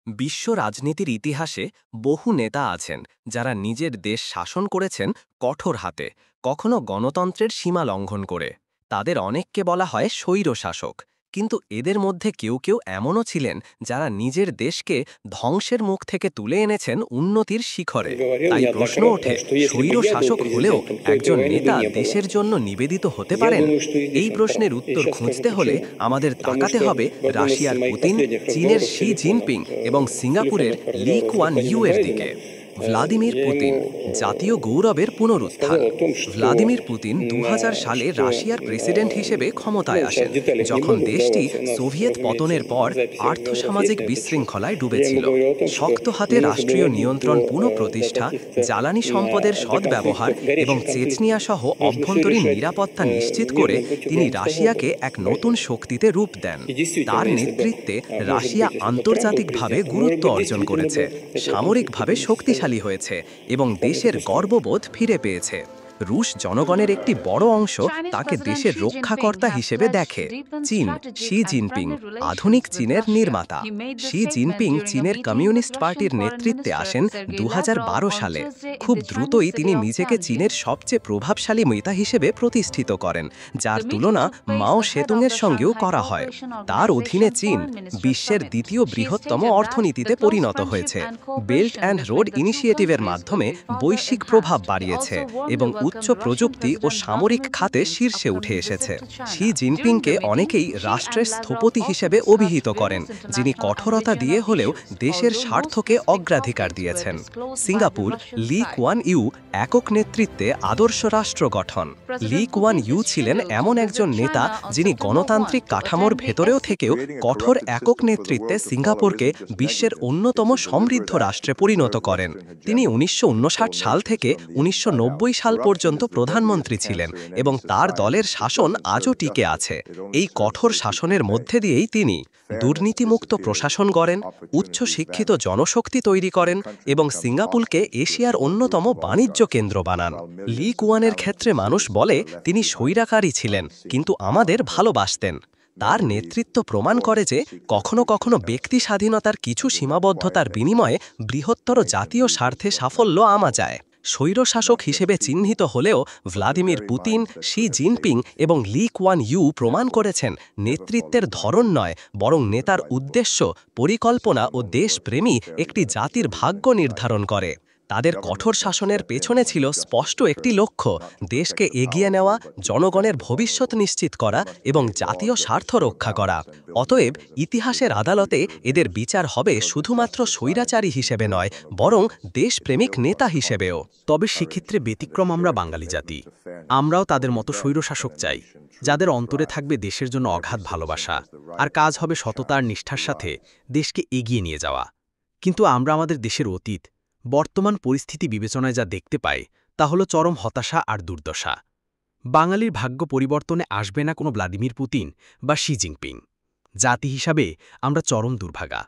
বিশ্ব রাজনীতির ইতিহাসে বহু নেতা আছেন যারা নিজের দেশ শাসন করেছেন কঠোর হাতে, কখনো গণতন্ত্রের সীমা লঙ্ঘন করে। তাদের অনেককে বলা হয় স্বৈরশাসক। কিন্তু এদের মধ্যে কেউ কেউ এমনও ছিলেন যারা নিজের দেশকে ধ্বংসের মুখ থেকে তুলে এনেছেন উন্নতির শিখরে। তাই প্রশ্ন ওঠে, স্বৈরশাসক হলেও একজন নেতা দেশের জন্য নিবেদিত হতে পারেন? এই প্রশ্নের উত্তর খুঁজতে হলে আমাদের তাকাতে হবে রাশিয়ার পুতিন, চীনের শি জিনপিং এবং সিঙ্গাপুরের লি কুয়ান ইউ এর দিকে। ভ্লাদিমির পুতিন, জাতীয় গৌরবের পুনরুত্থান। ভ্লাদিমির পুতিন ২০০০ সালে রাশিয়ার প্রেসিডেন্ট হিসেবে ক্ষমতায় আসেন, যখন দেশটি সোভিয়েত পতনের পর আর্থসামাজিক বিশৃঙ্খলায় ডুবেছিল। শক্ত হাতে রাষ্ট্রীয় নিয়ন্ত্রণ পুনঃপ্রতিষ্ঠা, জ্বালানি সম্পদের সদ্ব্যবহার এবং চেচনিয়া সহ অভ্যন্তরীণ নিরাপত্তা নিশ্চিত করে তিনি রাশিয়াকে এক নতুন শক্তিতে রূপ দেন। তার নেতৃত্বে রাশিয়া আন্তর্জাতিকভাবে গুরুত্ব অর্জন করেছে, সামরিকভাবে শক্তিশালী হয়েছে এবং দেশের গর্ববোধ ফিরে পেয়েছে। রুশ জনগণের একটি বড় অংশ তাকে দেশের রক্ষাকর্তা হিসেবে দেখে। চীন, শি জিনপিং, আধুনিক চীনের নির্মাতা। শি জিনপিং চীনের কমিউনিস্ট পার্টির নেতৃত্বে আসেন ২০১২ সালে। খুব দ্রুতই তিনি নিজেকে চীনের সবচেয়ে প্রভাবশালী নেতা হিসেবে প্রতিষ্ঠিত করেন, যার তুলনা মাও সেতুংয়ের সঙ্গেও করা হয়। তার অধীনে চীন বিশ্বের দ্বিতীয় বৃহত্তম অর্থনীতিতে পরিণত হয়েছে, বেল্ট অ্যান্ড রোড ইনিশিয়েটিভের মাধ্যমে বৈশ্বিক প্রভাব বাড়িয়েছে এবং উচ্চ প্রযুক্তি ও সামরিক খাতে শীর্ষে উঠে এসেছে। শি জিনপিংকে অনেকেই রাষ্ট্রের স্থপতি হিসেবে অভিহিত করেন, যিনি কঠোরতা দিয়ে হলেও দেশের স্বার্থকে অগ্রাধিকার দিয়েছেন। সিঙ্গাপুর, লি কুয়ান ইউ একক নেতৃত্বে আদর্শ রাষ্ট্র গঠন। লি কুয়ান ইউ ছিলেন এমন একজন নেতা যিনি গণতান্ত্রিক কাঠামোর ভেতরেও থেকেও কঠোর একক নেতৃত্বে সিঙ্গাপুরকে বিশ্বের অন্যতম সমৃদ্ধ রাষ্ট্রে পরিণত করেন। তিনি ১৯৫৯ সাল থেকে ১৯৯০ সাল পর্যন্ত প্রধানমন্ত্রী ছিলেন এবং তার দলের শাসন আজও টিকে আছে। এই কঠোর শাসনের মধ্যে দিয়েই তিনি দুর্নীতিমুক্ত প্রশাসন গড়েন, উচ্চ শিক্ষিত জনশক্তি তৈরি করেন এবং সিঙ্গাপুরকে এশিয়ার অন্যতম বাণিজ্য কেন্দ্র বানান। লি কুয়ানের ক্ষেত্রে মানুষ বলে তিনি স্বৈরাচারী ছিলেন, কিন্তু আমাদের ভালোবাসতেন। তার নেতৃত্ব প্রমাণ করে যে কখনো কখনো ব্যক্তি স্বাধীনতার কিছু সীমাবদ্ধতার বিনিময়ে বৃহত্তর জাতীয় স্বার্থে সাফল্য আনা যায়। স্বৈরশাসক হিসেবে চিহ্নিত হলেও ভ্লাদিমির পুতিন, শি জিনপিং এবং লি কুয়ান ইউ প্রমাণ করেছেন নেতৃত্বের ধরন নয়, বরং নেতার উদ্দেশ্য, পরিকল্পনা ও দেশপ্রেমী একটি জাতির ভাগ্য নির্ধারণ করে। তাদের কঠোর শাসনের পেছনে ছিল স্পষ্ট একটি লক্ষ্য, দেশকে এগিয়ে নেওয়া, জনগণের ভবিষ্যৎ নিশ্চিত করা এবং জাতীয় স্বার্থ রক্ষা করা। অতএব ইতিহাসের আদালতে এদের বিচার হবে শুধুমাত্র স্বৈরাচারী হিসেবে নয়, বরং দেশপ্রেমিক নেতা হিসেবেও। তবে সেক্ষেত্রে ব্যতিক্রম আমরা বাঙালি জাতি। আমরাও তাদের মতো স্বৈরশাসক চাই, যাদের অন্তরে থাকবে দেশের জন্য অগাধ ভালোবাসা, আর কাজ হবে সততা আর নিষ্ঠার সাথে দেশকে এগিয়ে নিয়ে যাওয়া। কিন্তু আমরা আমাদের দেশের অতীত, বর্তমান পরিস্থিতি বিবেচনায় যা দেখতে পাই তা হলো চরম হতাশা আর দুর্দশা। বাঙালির ভাগ্য পরিবর্তনে আসবে না কোনো ভ্লাদিমির পুতিন বা শি জিনপিং। জাতি হিসাবে আমরা চরম দুর্ভাগা।